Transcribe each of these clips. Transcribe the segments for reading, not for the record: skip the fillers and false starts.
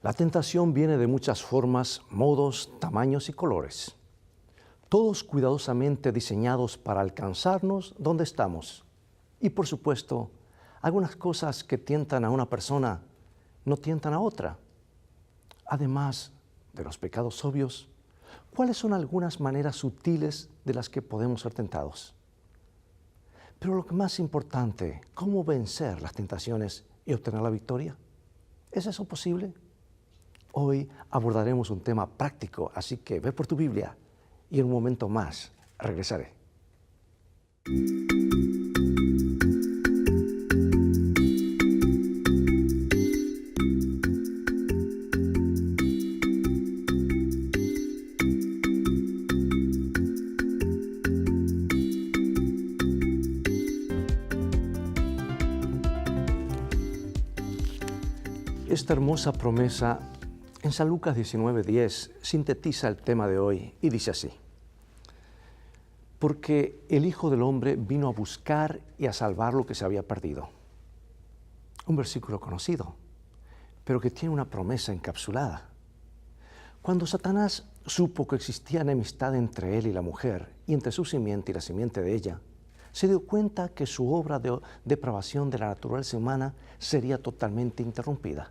La tentación viene de muchas formas, modos, tamaños y colores, todos cuidadosamente diseñados para alcanzarnos donde estamos. Y por supuesto, algunas cosas que tientan a una persona no tientan a otra. Además de los pecados obvios, ¿cuáles son algunas maneras sutiles de las que podemos ser tentados? Pero lo que más importante, ¿cómo vencer las tentaciones y obtener la victoria? ¿Es eso posible? Hoy abordaremos un tema práctico, así que ve por tu Biblia y en un momento más regresaré. Esta hermosa promesa en San Lucas 19:10 sintetiza el tema de hoy y dice así: porque el Hijo del Hombre vino a buscar y a salvar lo que se había perdido. Un versículo conocido, pero que tiene una promesa encapsulada. Cuando Satanás supo que existía enemistad entre él y la mujer, y entre su simiente y la simiente de ella, se dio cuenta que su obra de depravación de la naturaleza humana sería totalmente interrumpida.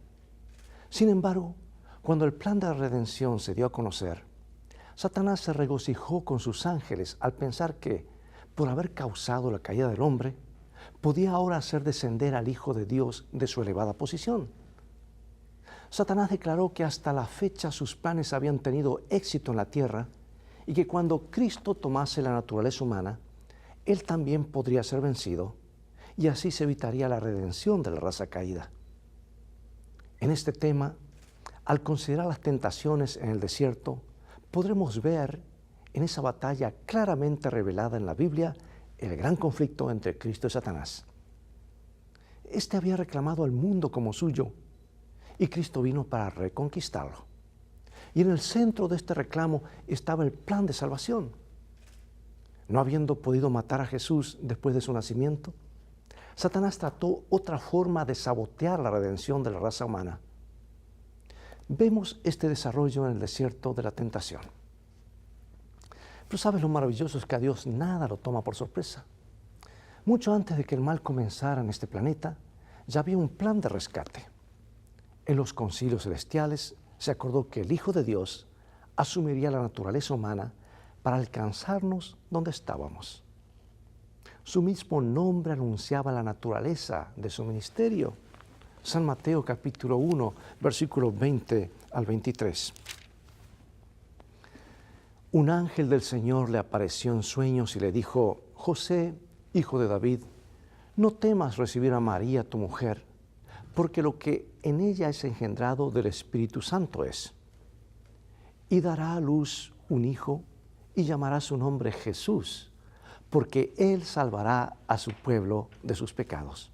Sin embargo, cuando el plan de la redención se dio a conocer, Satanás se regocijó con sus ángeles al pensar que, por haber causado la caída del hombre, podía ahora hacer descender al Hijo de Dios de su elevada posición. Satanás declaró que hasta la fecha sus planes habían tenido éxito en la tierra y que cuando Cristo tomase la naturaleza humana, Él también podría ser vencido y así se evitaría la redención de la raza caída. En este tema, al considerar las tentaciones en el desierto, podremos ver en esa batalla claramente revelada en la Biblia el gran conflicto entre Cristo y Satanás. Este había reclamado al mundo como suyo y Cristo vino para reconquistarlo. Y en el centro de este reclamo estaba el plan de salvación. No habiendo podido matar a Jesús después de su nacimiento, Satanás trató otra forma de sabotear la redención de la raza humana. Vemos este desarrollo en el desierto de la tentación. Pero ¿sabes lo maravilloso? Es que a Dios nada lo toma por sorpresa. Mucho antes de que el mal comenzara en este planeta, ya había un plan de rescate. En los concilios celestiales se acordó que el Hijo de Dios asumiría la naturaleza humana para alcanzarnos donde estábamos. Su mismo nombre anunciaba la naturaleza de su ministerio. San Mateo capítulo 1, versículos 20 al 23. Un ángel del Señor le apareció en sueños y le dijo: José, hijo de David, no temas recibir a María tu mujer, porque lo que en ella es engendrado del Espíritu Santo es. Y dará a luz un hijo y llamará su nombre Jesús, porque Él salvará a su pueblo de sus pecados.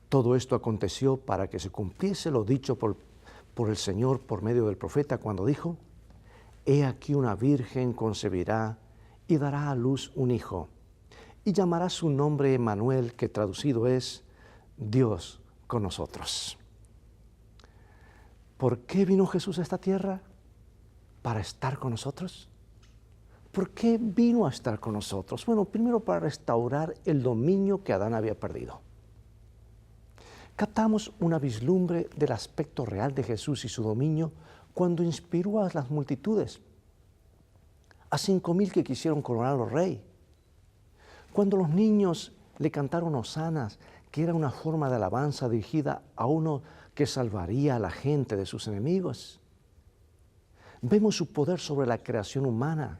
Todo esto aconteció para que se cumpliese lo dicho por el Señor por medio del profeta cuando dijo: He aquí una virgen concebirá y dará a luz un hijo, y llamará su nombre Emmanuel, que traducido es Dios con nosotros. ¿Por qué vino Jesús a esta tierra? ¿Para estar con nosotros? ¿Por qué vino a estar con nosotros? Bueno, primero para restaurar el dominio que Adán había perdido. Captamos una vislumbre del aspecto real de Jesús y su dominio cuando inspiró a las multitudes, a 5,000 que quisieron coronarlo rey. Cuando los niños le cantaron hosanas, que era una forma de alabanza dirigida a uno que salvaría a la gente de sus enemigos. Vemos su poder sobre la creación humana,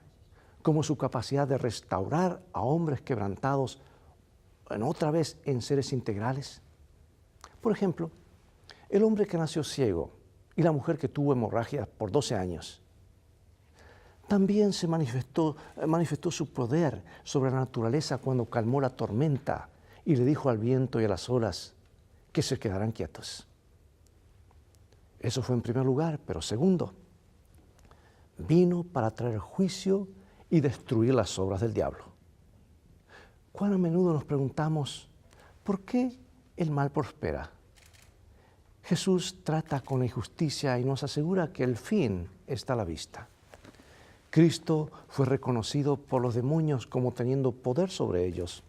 como su capacidad de restaurar a hombres quebrantados otra vez en seres integrales. Por ejemplo, el hombre que nació ciego y la mujer que tuvo hemorragia por 12 años. También se manifestó su poder sobre la naturaleza cuando calmó la tormenta y le dijo al viento y a las olas que se quedaran quietos. Eso fue en primer lugar, pero segundo, vino para traer juicio y destruir las obras del diablo. ¿Cuán a menudo nos preguntamos por qué el mal prospera? Jesús trata con la injusticia y nos asegura que el fin está a la vista. Cristo fue reconocido por los demonios como teniendo poder sobre ellos.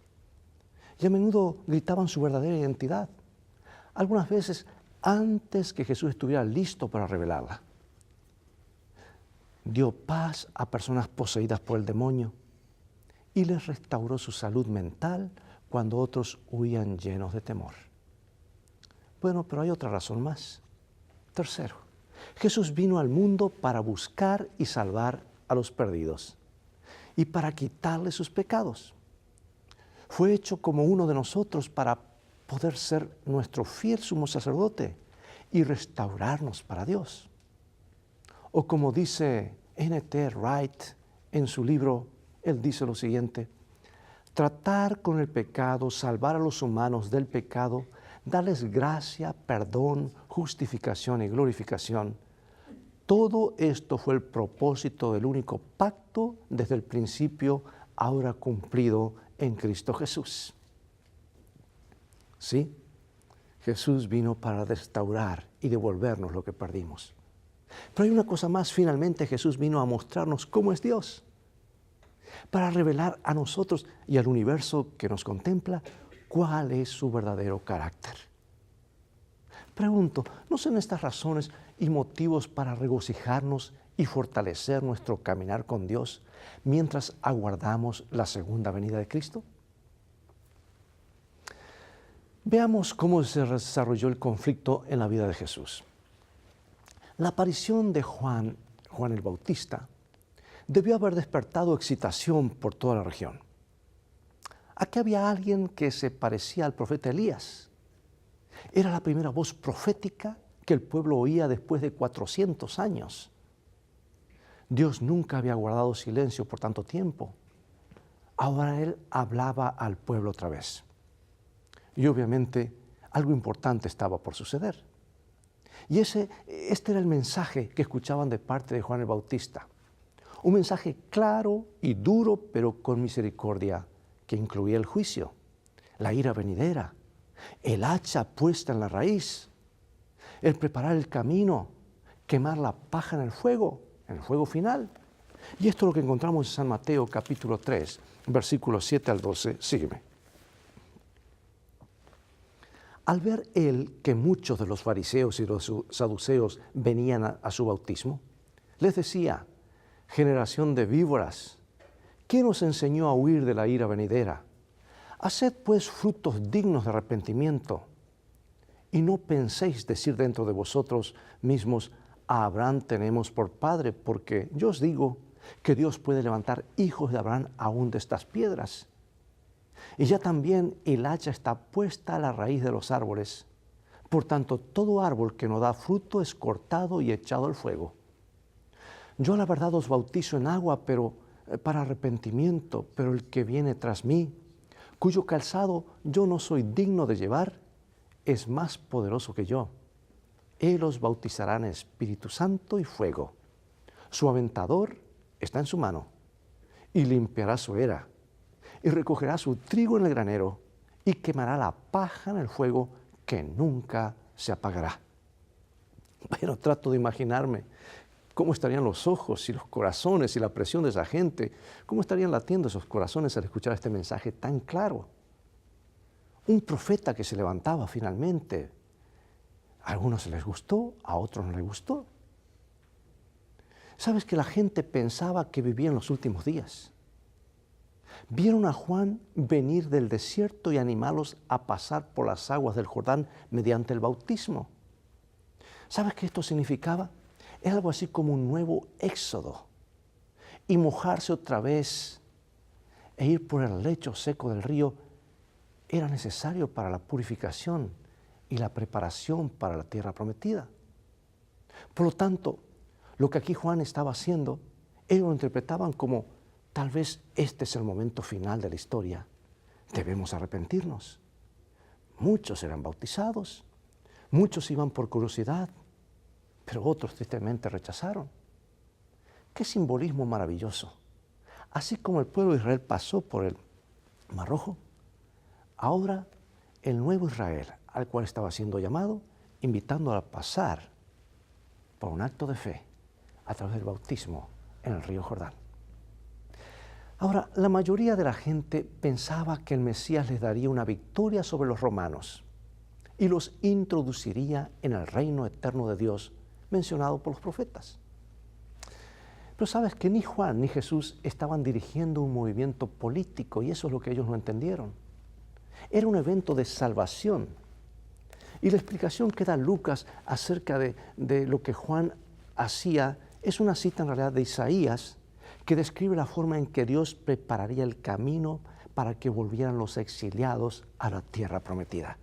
Y a menudo gritaban su verdadera identidad, algunas veces antes que Jesús estuviera listo para revelarla. Dio paz a personas poseídas por el demonio y les restauró su salud mental cuando otros huían llenos de temor. Bueno, pero hay otra razón más. Tercero, Jesús vino al mundo para buscar y salvar a los perdidos y para quitarles sus pecados. Fue hecho como uno de nosotros para poder ser nuestro fiel sumo sacerdote y restaurarnos para Dios. O como dice N.T. Wright en su libro, él dice lo siguiente: tratar con el pecado, salvar a los humanos del pecado, darles gracia, perdón, justificación y glorificación. Todo esto fue el propósito del único pacto desde el principio, ahora cumplido en Cristo Jesús. Sí, Jesús vino para restaurar y devolvernos lo que perdimos. Pero hay una cosa más, finalmente Jesús vino a mostrarnos cómo es Dios, para revelar a nosotros y al universo que nos contempla cuál es su verdadero carácter. Pregunto, ¿no son estas razones y motivos para regocijarnos y fortalecer nuestro caminar con Dios mientras aguardamos la segunda venida de Cristo? Veamos cómo se desarrolló el conflicto en la vida de Jesús. La aparición de Juan el Bautista, debió haber despertado excitación por toda la región. Aquí había alguien que se parecía al profeta Elías. Era la primera voz profética que el pueblo oía después de 400 años. Dios nunca había guardado silencio por tanto tiempo. Ahora Él hablaba al pueblo otra vez. Y obviamente algo importante estaba por suceder. Y este era el mensaje que escuchaban de parte de Juan el Bautista. Un mensaje claro y duro, pero con misericordia, que incluía el juicio, la ira venidera, el hacha puesta en la raíz, el preparar el camino, quemar la paja en el fuego final. Y esto es lo que encontramos en San Mateo capítulo 3, versículos 7 al 12. Sígueme. Al ver él que muchos de los fariseos y los saduceos venían a su bautismo, les decía: generación de víboras, ¿quién os enseñó a huir de la ira venidera? Haced pues frutos dignos de arrepentimiento, y no penséis decir dentro de vosotros mismos: a Abraham tenemos por padre, porque yo os digo que Dios puede levantar hijos de Abraham aún de estas piedras. Y ya también el hacha está puesta a la raíz de los árboles. Por tanto, todo árbol que no da fruto es cortado y echado al fuego. Yo la verdad os bautizo en agua, pero para arrepentimiento, pero el que viene tras mí, cuyo calzado yo no soy digno de llevar, es más poderoso que yo. Él os bautizará en Espíritu Santo y fuego. Su aventador está en su mano, y limpiará su era, y recogerá su trigo en el granero, y quemará la paja en el fuego que nunca se apagará. Bueno, trato de imaginarme cómo estarían los ojos y los corazones y la presión de esa gente, cómo estarían latiendo esos corazones al escuchar este mensaje tan claro. Un profeta que se levantaba finalmente. A algunos les gustó, a otros no les gustó. ¿Sabes que la gente pensaba que vivía en los últimos días? Vieron a Juan venir del desierto y animarlos a pasar por las aguas del Jordán mediante el bautismo. ¿Sabes qué esto significaba? Es algo así como un nuevo éxodo. Y mojarse otra vez e ir por el lecho seco del río era necesario para la purificación y la preparación para la tierra prometida. Por lo tanto, lo que aquí Juan estaba haciendo, ellos lo interpretaban como: tal vez este es el momento final de la historia. Debemos arrepentirnos. Muchos eran bautizados, muchos iban por curiosidad, pero otros tristemente rechazaron. ¡Qué simbolismo maravilloso! Así como el pueblo de Israel pasó por el Mar Rojo, ahora el nuevo Israel, al cual estaba siendo llamado, invitándola a pasar por un acto de fe a través del bautismo en el río Jordán. Ahora, la mayoría de la gente pensaba que el Mesías les daría una victoria sobre los romanos y los introduciría en el reino eterno de Dios mencionado por los profetas. Pero sabes que ni Juan ni Jesús estaban dirigiendo un movimiento político y eso es lo que ellos no entendieron. Era un evento de salvación. Y la explicación que da Lucas acerca de lo que Juan hacía es una cita en realidad de Isaías que describe la forma en que Dios prepararía el camino para que volvieran los exiliados a la tierra prometida.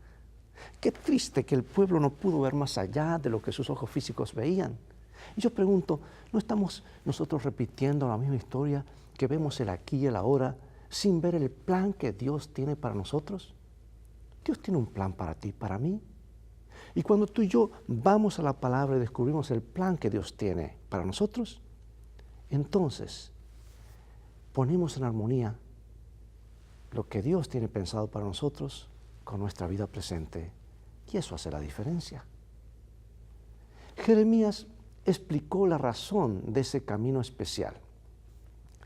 Qué triste que el pueblo no pudo ver más allá de lo que sus ojos físicos veían. Y yo pregunto, ¿no estamos nosotros repitiendo la misma historia que vemos el aquí y el ahora sin ver el plan que Dios tiene para nosotros? Dios tiene un plan para ti, para mí. Y cuando tú y yo vamos a la palabra y descubrimos el plan que Dios tiene para nosotros, entonces ponemos en armonía lo que Dios tiene pensado para nosotros con nuestra vida presente. Y eso hace la diferencia. Jeremías explicó la razón de ese camino especial.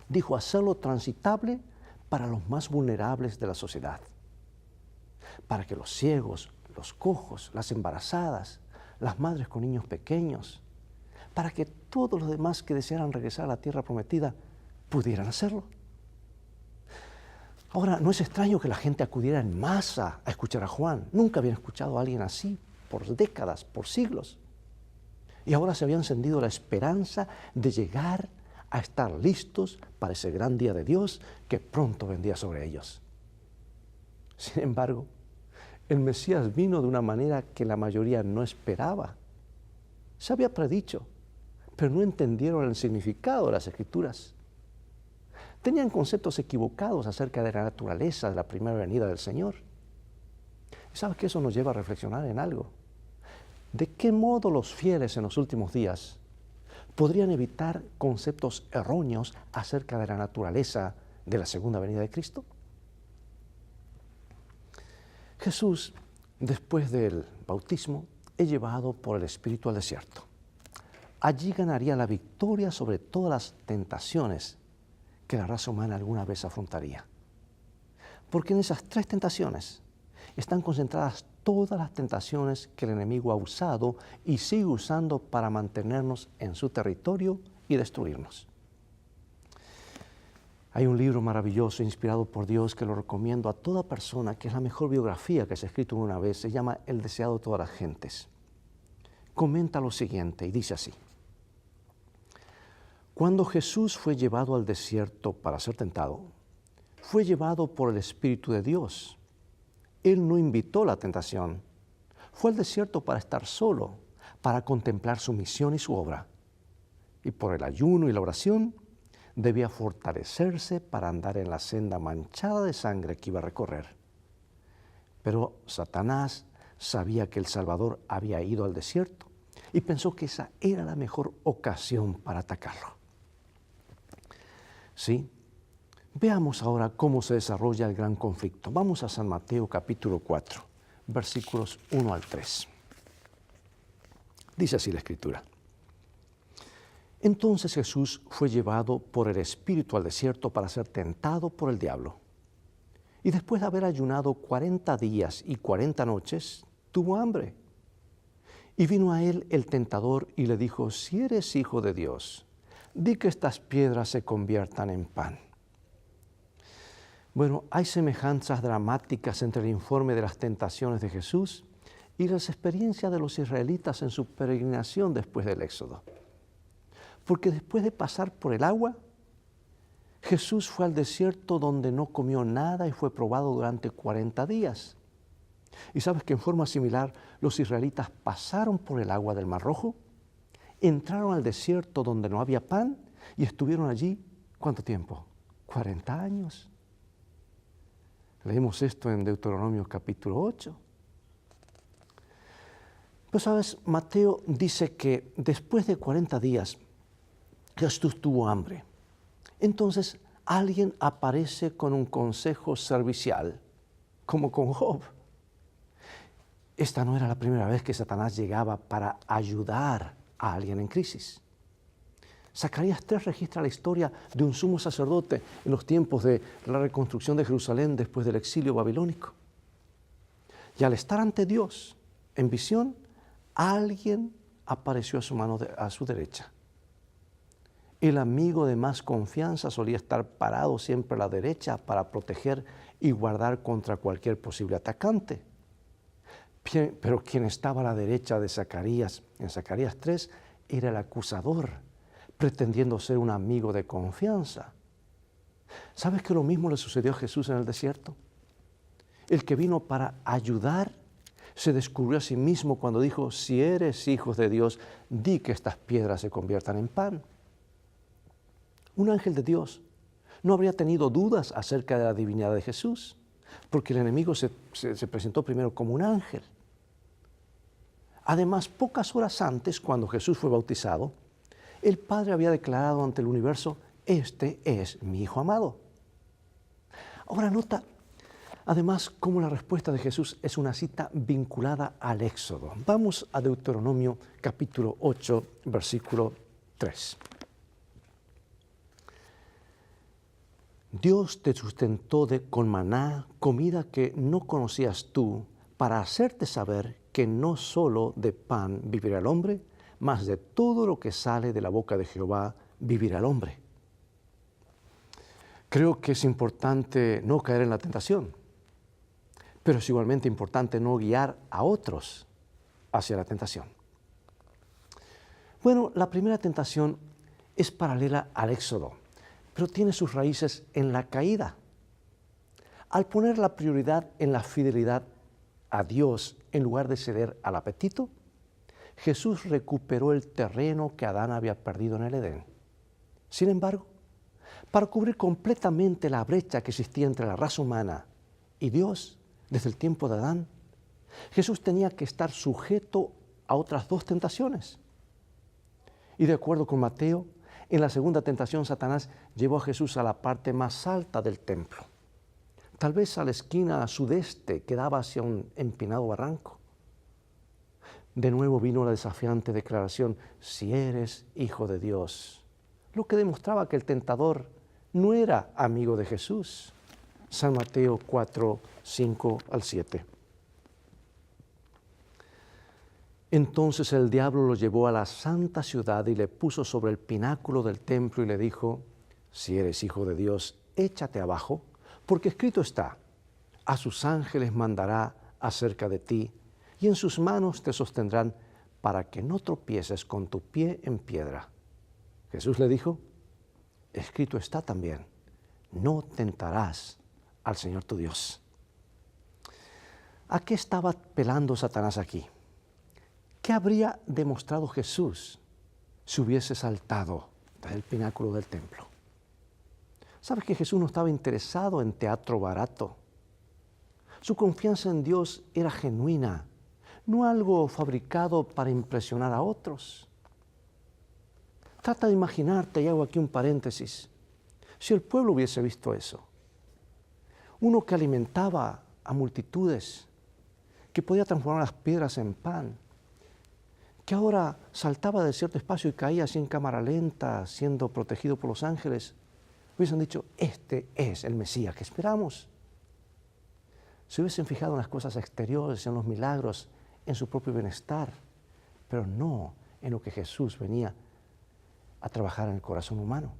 Dijo hacerlo transitable para los más vulnerables de la sociedad, para que los ciegos, los cojos, las embarazadas, las madres con niños pequeños, para que todos los demás que desearan regresar a la tierra prometida pudieran hacerlo. Ahora, no es extraño que la gente acudiera en masa a escuchar a Juan. Nunca habían escuchado a alguien así por décadas, por siglos. Y ahora se había encendido la esperanza de llegar a estar listos para ese gran día de Dios que pronto vendría sobre ellos. Sin embargo, el Mesías vino de una manera que la mayoría no esperaba. Se había predicho, pero no entendieron el significado de las Escrituras. Tenían conceptos equivocados acerca de la naturaleza de la primera venida del Señor. ¿Y sabes que eso nos lleva a reflexionar en algo? ¿De qué modo los fieles en los últimos días podrían evitar conceptos erróneos acerca de la naturaleza de la segunda venida de Cristo? Jesús, después del bautismo, es llevado por el Espíritu al desierto. Allí ganaría la victoria sobre todas las tentaciones que la raza humana alguna vez afrontaría. Porque en esas tres tentaciones están concentradas todas las tentaciones que el enemigo ha usado y sigue usando para mantenernos en su territorio y destruirnos. Hay un libro maravilloso inspirado por Dios que lo recomiendo a toda persona, que es la mejor biografía que se ha escrito una vez. Se llama El deseado de todas las gentes. Comenta lo siguiente y dice así: cuando Jesús fue llevado al desierto para ser tentado, fue llevado por el Espíritu de Dios. Él no invitó la tentación. Fue al desierto para estar solo, para contemplar su misión y su obra. Y por el ayuno y la oración, debía fortalecerse para andar en la senda manchada de sangre que iba a recorrer. Pero Satanás sabía que el Salvador había ido al desierto y pensó que esa era la mejor ocasión para atacarlo. Sí, veamos ahora cómo se desarrolla el gran conflicto. Vamos a San Mateo capítulo 4, versículos 1 al 3. Dice así la Escritura: entonces Jesús fue llevado por el Espíritu al desierto para ser tentado por el diablo. Y después de haber ayunado 40 días y 40 noches, tuvo hambre. Y vino a él el tentador y le dijo: si eres hijo de Dios, di que estas piedras se conviertan en pan. Bueno, hay semejanzas dramáticas entre el informe de las tentaciones de Jesús y las experiencias de los israelitas en su peregrinación después del Éxodo. Porque después de pasar por el agua, Jesús fue al desierto donde no comió nada y fue probado durante 40 días. Y sabes que en forma similar los israelitas pasaron por el agua del Mar Rojo, entraron al desierto donde no había pan y estuvieron allí, ¿cuánto tiempo? 40 años. Leemos esto en Deuteronomio capítulo 8. Pero sabes, Mateo dice que después de 40 días Jesús tuvo hambre. Entonces alguien aparece con un consejo servicial, como con Job. esta no era la primera vez que Satanás llegaba para ayudar a alguien en crisis. Zacarías 3 registra la historia de un sumo sacerdote en los tiempos de la reconstrucción de Jerusalén después del exilio babilónico. Y al estar ante Dios en visión, alguien apareció a su derecha. El amigo de más confianza solía estar parado siempre a la derecha para proteger y guardar contra cualquier posible atacante. Pero quien estaba a la derecha de Zacarías, en Zacarías 3, era el acusador, pretendiendo ser un amigo de confianza. ¿Sabes que lo mismo le sucedió a Jesús en el desierto? El que vino para ayudar se descubrió a sí mismo cuando dijo: si eres hijos de Dios, di que estas piedras se conviertan en pan. Un ángel de Dios no habría tenido dudas acerca de la divinidad de Jesús, porque el enemigo se presentó primero como un ángel. Además, pocas horas antes, cuando Jesús fue bautizado, el Padre había declarado ante el universo: este es mi Hijo amado. Ahora nota, además, cómo la respuesta de Jesús es una cita vinculada al Éxodo. Vamos a Deuteronomio capítulo 8, versículo 3. Dios te sustentó con maná, comida que no conocías tú, para hacerte saber que no solo de pan vivirá el hombre, mas de todo lo que sale de la boca de Jehová vivirá el hombre. Creo que es importante no caer en la tentación, pero es igualmente importante no guiar a otros hacia la tentación. Bueno, la primera tentación es paralela al Éxodo, pero tiene sus raíces en la caída. Al poner la prioridad en la fidelidad a Dios en lugar de ceder al apetito, Jesús recuperó el terreno que Adán había perdido en el Edén. Sin embargo, para cubrir completamente la brecha que existía entre la raza humana y Dios desde el tiempo de Adán, Jesús tenía que estar sujeto a otras 2 tentaciones. Y de acuerdo con Mateo, en la segunda tentación Satanás llevó a Jesús a la parte más alta del templo, tal vez a la esquina sudeste que daba hacia un empinado barranco. De nuevo vino la desafiante declaración: si eres hijo de Dios, lo que demostraba que el tentador no era amigo de Jesús. San Mateo 4, 5 al 7. Entonces el diablo lo llevó a la santa ciudad y le puso sobre el pináculo del templo y le dijo: si eres hijo de Dios, échate abajo, porque escrito está: a sus ángeles mandará acerca de ti, y en sus manos te sostendrán para que no tropieces con tu pie en piedra. Jesús le dijo: escrito está también: no tentarás al Señor tu Dios. ¿A qué estaba apelando Satanás aquí? ¿Qué habría demostrado Jesús si hubiese saltado desde el pináculo del templo? ¿Sabes que Jesús no estaba interesado en teatro barato? Su confianza en Dios era genuina, no algo fabricado para impresionar a otros. Trata de imaginarte, y hago aquí un paréntesis, si el pueblo hubiese visto eso. Uno que alimentaba a multitudes, que podía transformar las piedras en pan, que ahora saltaba de cierto espacio y caía así en cámara lenta, siendo protegido por los ángeles, hubiesen dicho: este es el Mesías que esperamos. Se hubiesen fijado en las cosas exteriores, en los milagros, en su propio bienestar, pero no en lo que Jesús venía a trabajar en el corazón humano.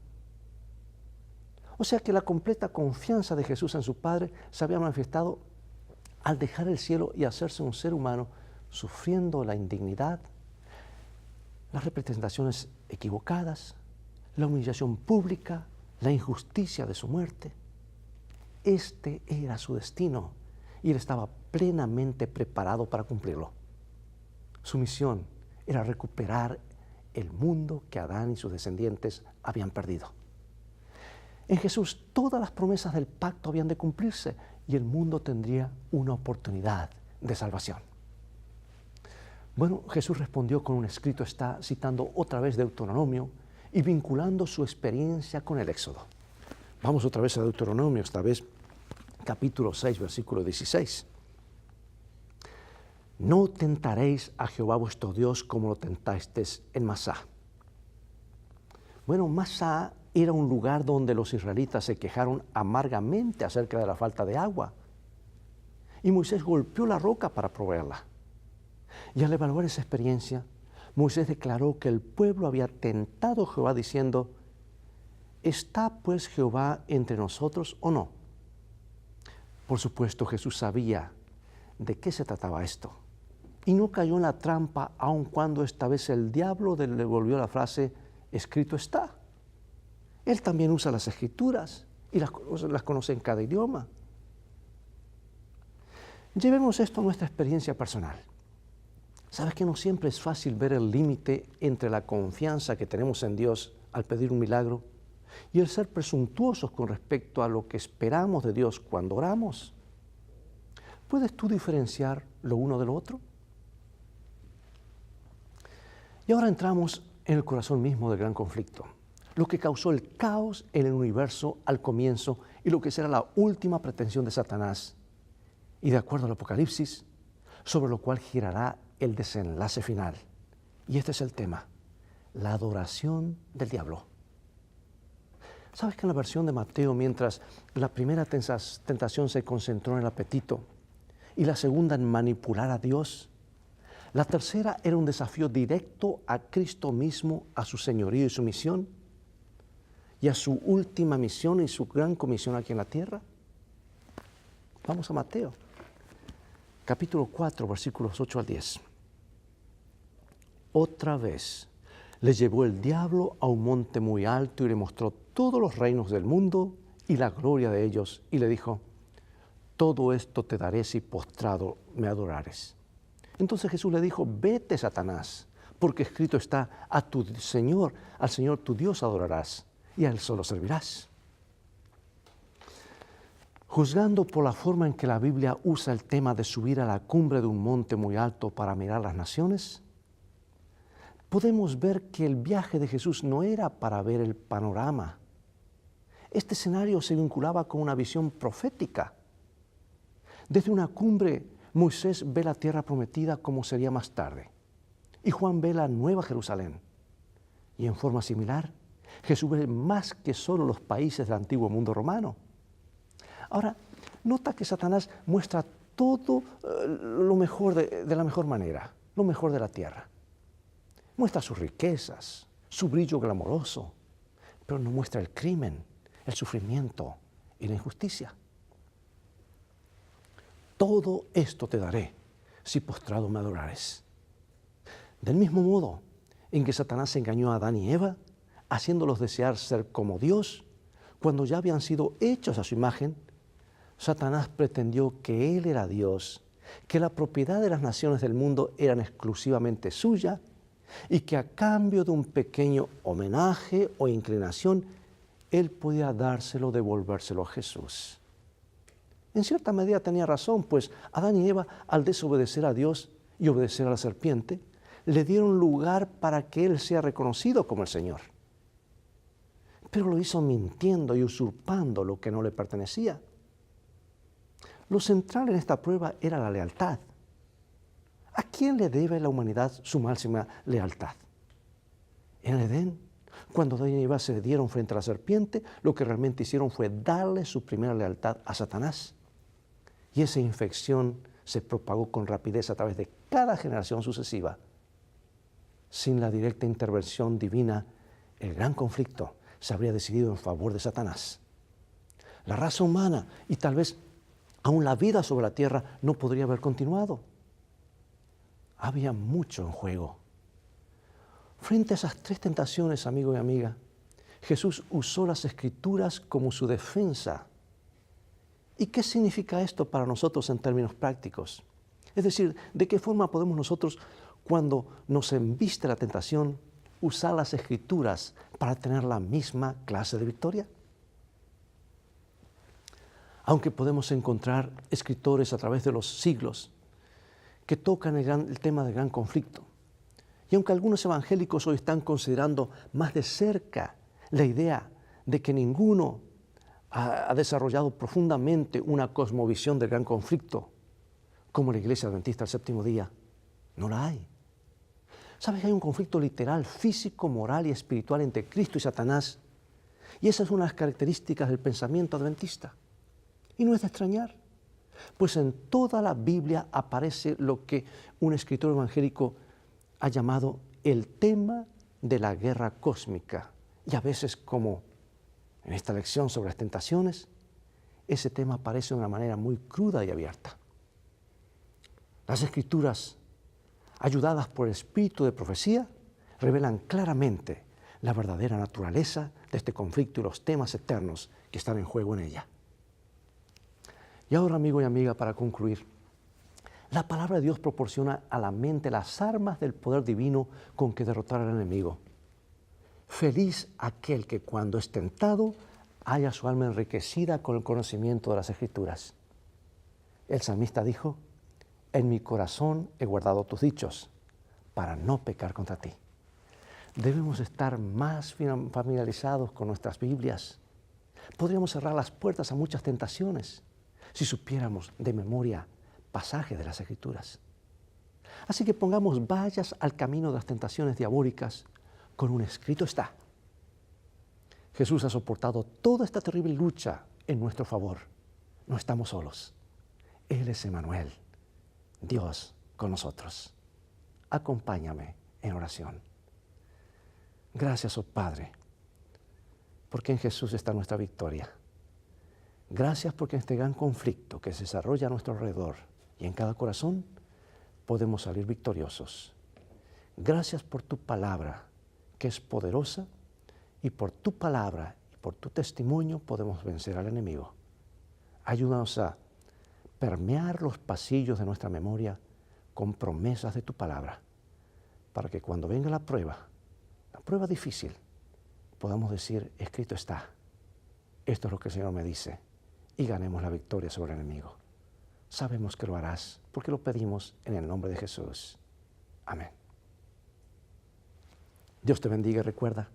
O sea que la completa confianza de Jesús en su Padre se había manifestado al dejar el cielo y hacerse un ser humano, sufriendo la indignidad, las representaciones equivocadas, la humillación pública, la injusticia de su muerte. Este era su destino y él estaba plenamente preparado para cumplirlo. Su misión era recuperar el mundo que Adán y sus descendientes habían perdido. En Jesús todas las promesas del pacto habían de cumplirse y el mundo tendría una oportunidad de salvación. Bueno, Jesús respondió con un escrito está, citando otra vez Deuteronomio y vinculando su experiencia con el Éxodo. Vamos otra vez a Deuteronomio, esta vez capítulo 6, versículo 16. no tentaréis a Jehová vuestro Dios como lo tentasteis en Masá. Bueno, Masá era un lugar donde los israelitas se quejaron amargamente acerca de la falta de agua. Y Moisés golpeó la roca para proveerla. Y al evaluar esa experiencia, Moisés declaró que el pueblo había tentado a Jehová diciendo, ¿está pues Jehová entre nosotros o no? Por supuesto, Jesús sabía de qué se trataba esto. Y no cayó en la trampa, aun cuando esta vez el diablo le devolvió la frase, escrito está. Él también usa las escrituras y las conoce en cada idioma. Llevemos esto a nuestra experiencia personal. ¿Sabes que no siempre es fácil ver el límite entre la confianza que tenemos en Dios al pedir un milagro y el ser presuntuosos con respecto a lo que esperamos de Dios cuando oramos? ¿Puedes tú diferenciar lo uno de lo otro? Y ahora entramos en el corazón mismo del gran conflicto, lo que causó el caos en el universo al comienzo y lo que será la última pretensión de Satanás. Y de acuerdo al Apocalipsis, sobre lo cual girará el desenlace final. Y este es el tema, la adoración del diablo. ¿Sabes que en la versión de Mateo, mientras la primera tentación se concentró en el apetito y la segunda en manipular a Dios, la tercera era un desafío directo a Cristo mismo, a su señorío y su misión, y a su última misión y su gran comisión aquí en la tierra? Vamos a Mateo, capítulo 4, versículos 8 al 10. Otra vez les llevó el diablo a un monte muy alto y le mostró todos los reinos del mundo y la gloria de ellos, y le dijo, todo esto te daré si postrado me adorares. Entonces Jesús le dijo, vete, Satanás, porque escrito está, al Señor tu Dios adorarás, y a Él solo servirás. Juzgando por la forma en que la Biblia usa el tema de subir a la cumbre de un monte muy alto para mirar las naciones, podemos ver que el viaje de Jesús no era para ver el panorama. Este escenario se vinculaba con una visión profética. Desde una cumbre, Moisés ve la tierra prometida como sería más tarde, y Juan ve la nueva Jerusalén. Y en forma similar, Jesús ve más que solo los países del antiguo mundo romano. Ahora, nota que Satanás muestra todo lo mejor de la mejor manera, lo mejor de la tierra. Muestra sus riquezas, su brillo glamoroso, pero no muestra el crimen, el sufrimiento y la injusticia. Todo esto te daré si postrado me adorares. Del mismo modo en que Satanás engañó a Adán y Eva, haciéndolos desear ser como Dios, cuando ya habían sido hechos a su imagen, Satanás pretendió que Él era Dios, que la propiedad de las naciones del mundo eran exclusivamente suya y que a cambio de un pequeño homenaje o inclinación, Él podía devolvérselo a Jesús. En cierta medida tenía razón, pues Adán y Eva, al desobedecer a Dios y obedecer a la serpiente, le dieron lugar para que Él sea reconocido como el Señor. Pero lo hizo mintiendo y usurpando lo que no le pertenecía. Lo central en esta prueba era la lealtad. ¿A quién le debe la humanidad su máxima lealtad? En el Edén, cuando Adán y Eva se dieron frente a la serpiente, lo que realmente hicieron fue darle su primera lealtad a Satanás. Y esa infección se propagó con rapidez a través de cada generación sucesiva. Sin la directa intervención divina, el gran conflicto se habría decidido en favor de Satanás. La raza humana y tal vez aún la vida sobre la tierra no podría haber continuado. Había mucho en juego. Frente a esas tres tentaciones, amigo y amiga, Jesús usó las Escrituras como su defensa. ¿Y qué significa esto para nosotros en términos prácticos? Es decir, ¿de qué forma podemos nosotros, cuando nos embiste la tentación, usar las Escrituras para tener la misma clase de victoria? Aunque podemos encontrar escritores a través de los siglos que tocan el tema del gran conflicto, y aunque algunos evangélicos hoy están considerando más de cerca la idea de que ninguno ha desarrollado profundamente una cosmovisión del gran conflicto, como la Iglesia Adventista del Séptimo Día. No la hay. ¿Sabes que hay un conflicto literal, físico, moral y espiritual entre Cristo y Satanás? Y esa es una de las características del pensamiento adventista. Y no es de extrañar, pues en toda la Biblia aparece lo que un escritor evangélico ha llamado el tema de la guerra cósmica. Y a veces, como en esta lección sobre las tentaciones, ese tema aparece de una manera muy cruda y abierta. Las Escrituras, ayudadas por el espíritu de profecía, revelan claramente la verdadera naturaleza de este conflicto y los temas eternos que están en juego en ella. Y ahora, amigo y amiga, para concluir, la palabra de Dios proporciona a la mente las armas del poder divino con que derrotar al enemigo. Feliz aquel que cuando es tentado haya su alma enriquecida con el conocimiento de las Escrituras. El salmista dijo: en mi corazón he guardado tus dichos para no pecar contra ti. Debemos estar más familiarizados con nuestras Biblias. Podríamos cerrar las puertas a muchas tentaciones si supiéramos de memoria pasajes de las Escrituras. Así que pongamos vallas al camino de las tentaciones diabólicas con un escrito está. Jesús ha soportado toda esta terrible lucha en nuestro favor. No estamos solos. Él es Emmanuel, Dios con nosotros. Acompáñame en oración. Gracias, oh Padre, porque en Jesús está nuestra victoria. Gracias porque en este gran conflicto que se desarrolla a nuestro alrededor y en cada corazón podemos salir victoriosos. Gracias por tu palabra, que es poderosa, y por tu palabra y por tu testimonio podemos vencer al enemigo. Ayúdanos a permear los pasillos de nuestra memoria con promesas de tu palabra, para que cuando venga la prueba difícil, podamos decir: escrito está, esto es lo que el Señor me dice, y ganemos la victoria sobre el enemigo. Sabemos que lo harás, porque lo pedimos en el nombre de Jesús. Amén. Dios te bendiga y recuerda,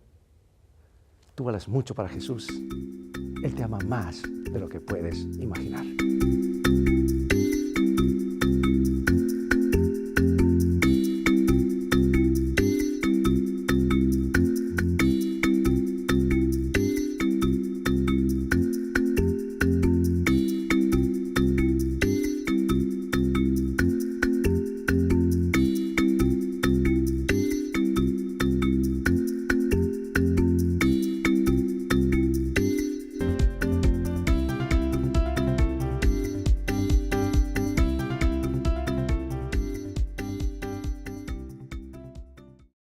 tú vales mucho para Jesús. Él te ama más de lo que puedes imaginar.